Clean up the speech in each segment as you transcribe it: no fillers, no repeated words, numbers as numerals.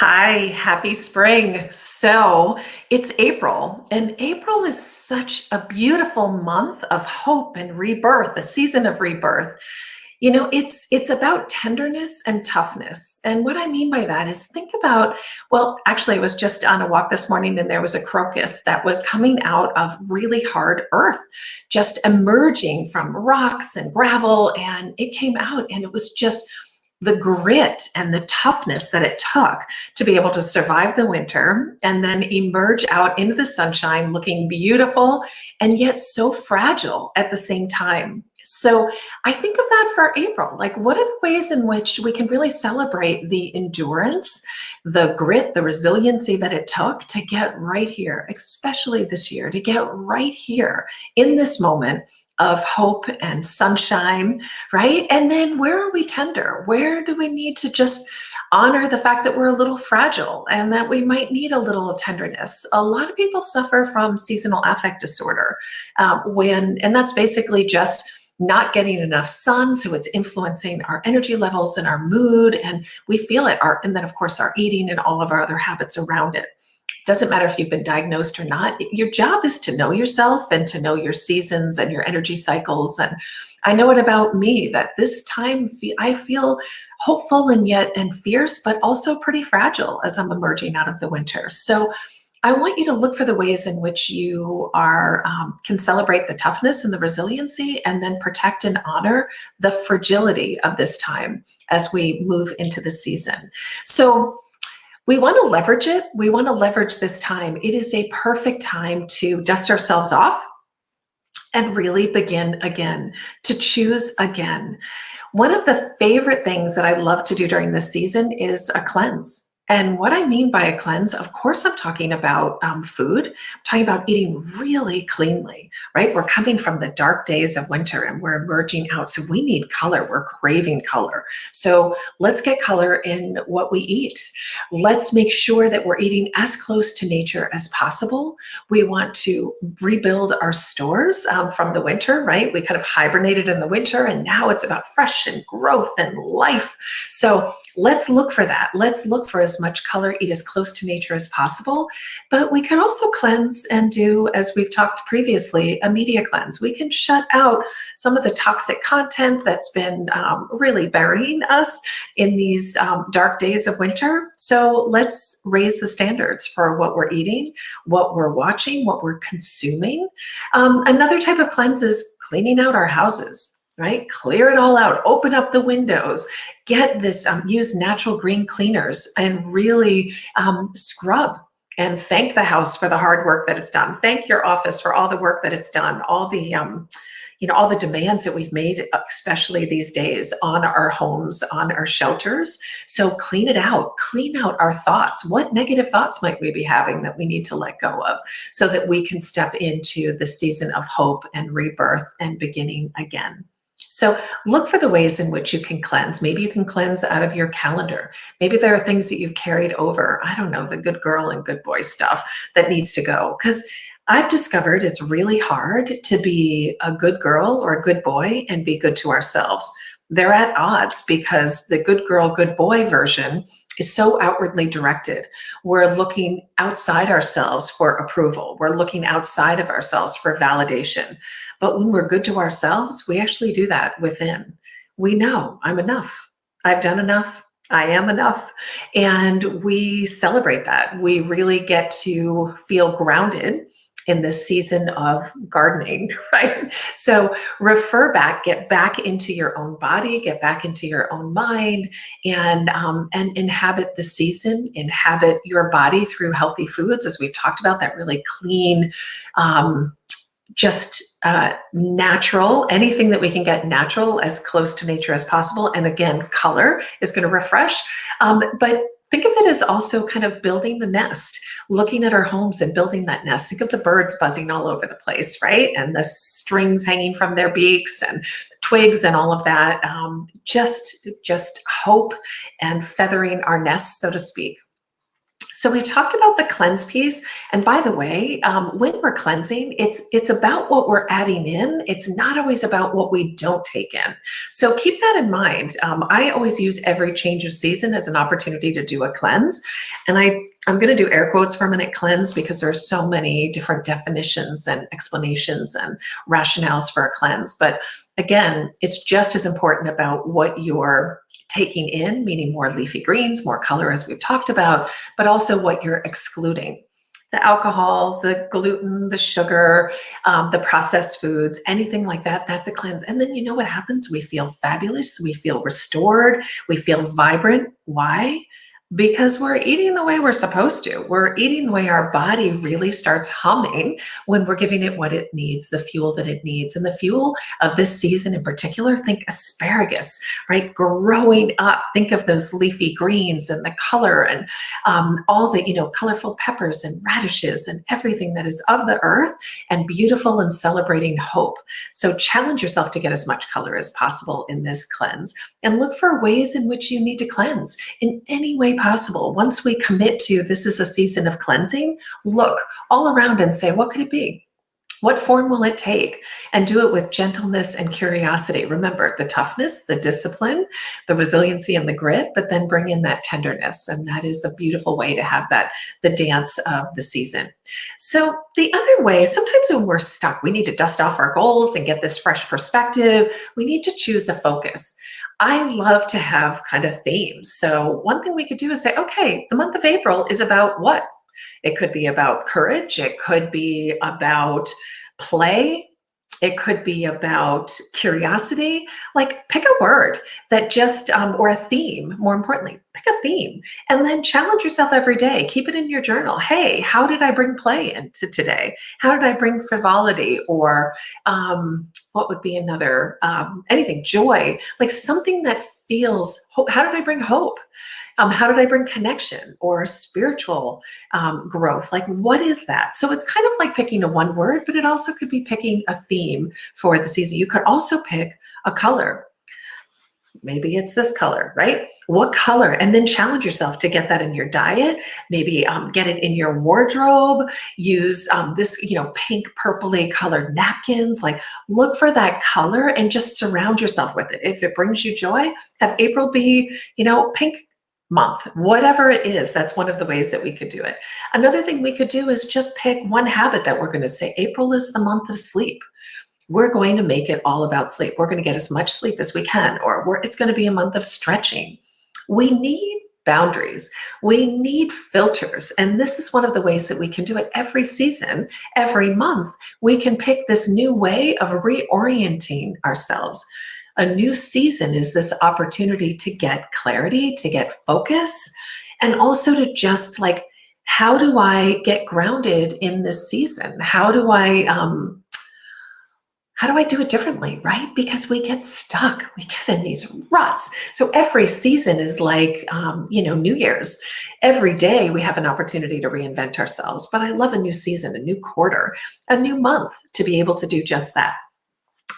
Hi, happy spring. So it's April, and April is such a beautiful month of hope and rebirth, a season of rebirth. It's about tenderness and toughness. And what I mean by that is think about, well, actually, I was just on a walk this morning and there was a crocus that was coming out of really hard earth, just emerging from rocks and gravel. And it came out and it was just the grit and the toughness that it took to be able to survive the winter and then emerge out into the sunshine looking beautiful and yet so fragile at the same time. So I think of that for April. Like, what are the ways in which we can really celebrate the endurance, the grit, the resiliency that it took to get right here, especially this year, to get right here in this moment of hope and sunshine, right? And then where are we tender? Where do we need to just honor the fact that we're a little fragile and that we might need a little tenderness? A lot of people suffer from seasonal affect disorder, and that's basically just not getting enough sun, so it's influencing our energy levels and our mood, and we feel it. And then of course our eating and all of our other habits around it. Doesn't matter if you've been diagnosed or not. Your job is to know yourself and to know your seasons and your energy cycles. And I know it about me that this time I feel hopeful and fierce, but also pretty fragile as I'm emerging out of the winter. So I want you to look for the ways in which you can celebrate the toughness and the resiliency, and then protect and honor the fragility of this time as we move into the season. So we want to leverage it. We want to leverage this time. It is a perfect time to dust ourselves off and really begin again, to choose again. One of the favorite things that I love to do during this season is a cleanse. And what I mean by a cleanse, of course, I'm talking about food. I'm talking about eating really cleanly, right? We're coming from the dark days of winter and we're emerging out. So we need color. We're craving color. So let's get color in what we eat. Let's make sure that we're eating as close to nature as possible. We want to rebuild our stores from the winter, right? We kind of hibernated in the winter and now it's about fresh and growth and life. So let's look for that. Let's look for as much color, eat as close to nature as possible. But we can also cleanse and do, as we've talked previously, a media cleanse. We can shut out some of the toxic content that's been really burying us in these dark days of winter. So let's raise the standards for what we're eating, what we're watching, what we're consuming. Another type of cleanse is cleaning out our houses. Right? Clear it all out, open up the windows, get this, use natural green cleaners and really scrub and thank the house for the hard work that it's done. Thank your office for all the work that it's done, all the all the demands that we've made, especially these days, on our homes, on our shelters. So clean it out, clean out our thoughts. What negative thoughts might we be having that we need to let go of so that we can step into the season of hope and rebirth and beginning again? So look for the ways in which you can cleanse. Maybe you can cleanse out of your calendar. Maybe there are things that you've carried over. I don't know, the good girl and good boy stuff that needs to go. Because I've discovered it's really hard to be a good girl or a good boy and be good to ourselves. They're at odds because the good girl, good boy version is so outwardly directed. We're looking outside ourselves for approval. We're looking outside of ourselves for validation. But when we're good to ourselves, we actually do that within. We know I'm enough. I've done enough. I am enough. And we celebrate that. We really get to feel grounded in this season of gardening, right? So refer back, get back into your own body, get back into your own mind, and inhabit the season, inhabit your body through healthy foods, as we've talked about, that really clean, natural, anything that we can get natural, as close to nature as possible. And again, color is going to refresh. But think of it as also kind of building the nest, looking at our homes and building that nest. Think of the birds buzzing all over the place, right? And the strings hanging from their beaks and twigs and all of that. Just hope and feathering our nest, so to speak. So we've talked about the cleanse piece. And by the way, when we're cleansing, it's about what we're adding in. It's not always about what we don't take in. So keep that in mind. I always use every change of season as an opportunity to do a cleanse. And I'm going to do air quotes for a minute, cleanse, because there are so many different definitions and explanations and rationales for a cleanse. But again, it's just as important about what you're taking in, meaning more leafy greens, more color, as we've talked about, but also what you're excluding. The alcohol, the gluten, the sugar, the processed foods, anything like that, that's a cleanse. And then you know what happens? We feel fabulous. We feel restored. We feel vibrant. Why? Because we're eating the way we're supposed to. We're eating the way our body really starts humming when we're giving it what it needs, the fuel that it needs. And the fuel of this season in particular, think asparagus, right? Growing up, think of those leafy greens and the color and all the, colorful peppers and radishes and everything that is of the earth and beautiful and celebrating hope. So challenge yourself to get as much color as possible in this cleanse and look for ways in which you need to cleanse in any way possible. Once we commit to this is a season of cleansing, look all around and say, what could it be? What form will it take? And do it with gentleness and curiosity. Remember the toughness, the discipline, the resiliency and the grit, but then bring in that tenderness. And that is a beautiful way to have that, the dance of the season. So the other way, sometimes when we're stuck, we need to dust off our goals and get this fresh perspective. We need to choose a focus. I love to have kind of themes. So one thing we could do is say, okay, the month of April is about what? It could be about courage. It could be about play. It could be about curiosity. Like pick a word that just, or a theme, more importantly, pick a theme and then challenge yourself every day. Keep it in your journal. Hey, how did I bring play into today? How did I bring frivolity or what would be another, anything, joy, like something that feels hope. How did I bring hope? How did I bring connection or spiritual growth? Like, what is that? So it's kind of like picking a one word, but it also could be picking a theme for the season. You could also pick a color. Maybe it's this color, right? What color? And then challenge yourself to get that in your diet. Maybe get it in your wardrobe. Use this, pink, purpley colored napkins. Like look for that color and just surround yourself with it. If it brings you joy, have April be, pink month, whatever it is. That's one of the ways that we could do it. Another thing we could do is just pick one habit that we're going to say, April is the month of sleep. We're going to make it all about sleep. We're going to get as much sleep as we can, or it's going to be a month of stretching. We need boundaries. We need filters. And this is one of the ways that we can do it every season, every month. We can pick this new way of reorienting ourselves. A new season is this opportunity to get clarity, to get focus, and also to just like, how do I get grounded in this season? How do I do it differently, right? Because we get stuck, we get in these ruts. So every season is like, New Year's. Every day we have an opportunity to reinvent ourselves. But I love a new season, a new quarter, a new month to be able to do just that.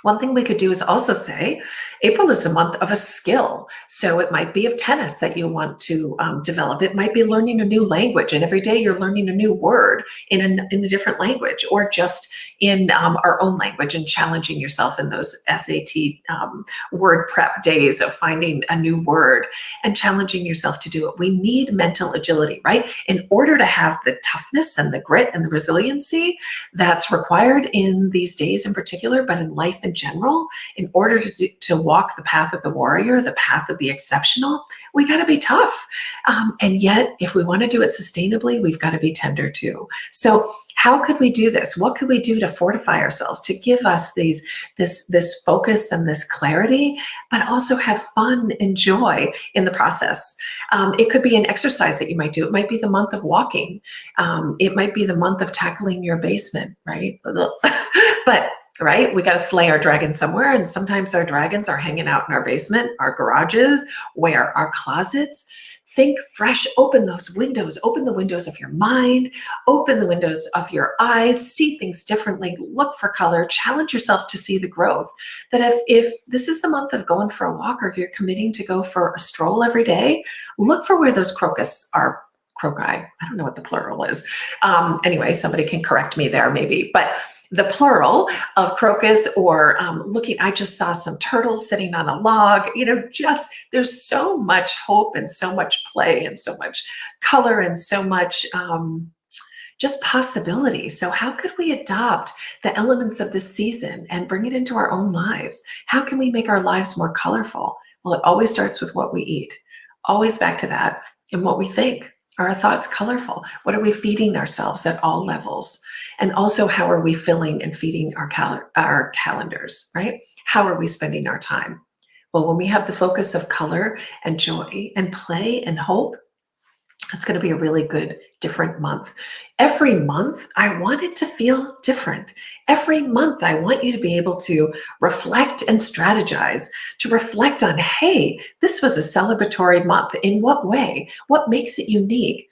One thing we could do is also say, April is the month of a skill. So it might be of tennis that you want to develop. It might be learning a new language. And every day you're learning a new word in a different language, or just in our own language and challenging yourself in those SAT word prep days of finding a new word and challenging yourself to do it. We need mental agility, right? In order to have the toughness and the grit and the resiliency that's required in these days in particular, but in life in general, in order to walk the path of the warrior, the path of the exceptional, we got to be tough. And yet, if we want to do it sustainably, we've got to be tender too. So how could we do this? What could we do to fortify ourselves, to give us this focus and this clarity, but also have fun and joy in the process? It could be an exercise that you might do. It might be the month of walking. It might be the month of tackling your basement, right? But right? We got to slay our dragon somewhere. And sometimes our dragons are hanging out in our basement, our garages, where our closets. Think fresh, open those windows, open the windows of your mind, open the windows of your eyes, see things differently, look for color, challenge yourself to see the growth. That if this is the month of going for a walk, or you're committing to go for a stroll every day, look for where those crocus are crocus. I don't know what the plural is. Anyway, somebody can correct me there maybe, but the plural of crocus, or looking, I just saw some turtles sitting on a log, just there's so much hope and so much play and so much color and so much just possibility. So how could we adopt the elements of this season and bring it into our own lives? How can we make our lives more colorful? Well, it always starts with what we eat. Always back to that, and what we think. Are our thoughts colorful? What are we feeding ourselves at all levels? And also, how are we filling and feeding our calendars, right? How are we spending our time? Well, when we have the focus of color and joy and play and hope, it's going to be a really good, different month. Every month, I want it to feel different. Every month, I want you to be able to reflect and strategize, to reflect on, hey, this was a celebratory month. In what way? What makes it unique?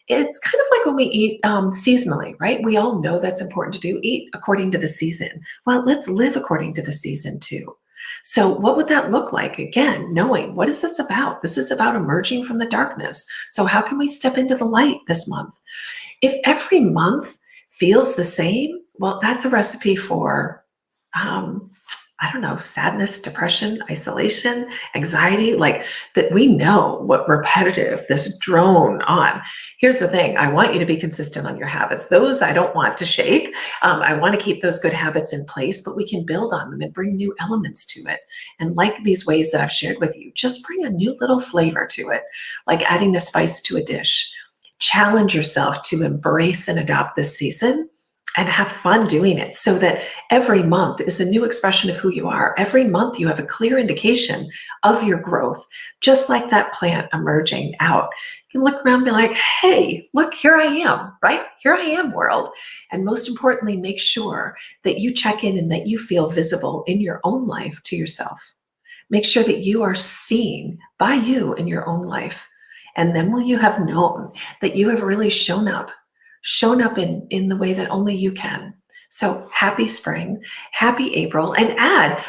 It's kind of like when we eat seasonally, right? We all know that's important to do, eat according to the season. Well, let's live according to the season too. So what would that look like? Again, knowing, what is this about? This is about emerging from the darkness. So how can we step into the light this month? If every month feels the same, well, that's a recipe for, I don't know, sadness, depression, isolation, anxiety, like that. We know what repetitive, this drone on. Here's the thing. I want you to be consistent on your habits. Those I don't want to shake. I want to keep those good habits in place, but we can build on them and bring new elements to it. And like these ways that I've shared with you, just bring a new little flavor to it, like adding a spice to a dish. Challenge yourself to embrace and adopt this season and have fun doing it, so that every month is a new expression of who you are. Every month you have a clear indication of your growth, just like that plant emerging out. You can look around and be like, hey, look, here I am, right? Here I am, world. And most importantly, make sure that you check in and that you feel visible in your own life to yourself. Make sure that you are seen by you in your own life. And then will you have known that you have really shown up in the way that only you can. So happy spring, happy April, and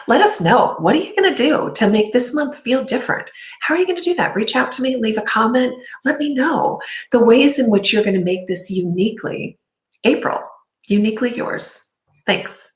let us know, what are you going to do to make this month feel different? How are you going to do that? Reach out to me, leave a comment, let me know the ways in which you're going to make this uniquely April, uniquely yours. Thanks.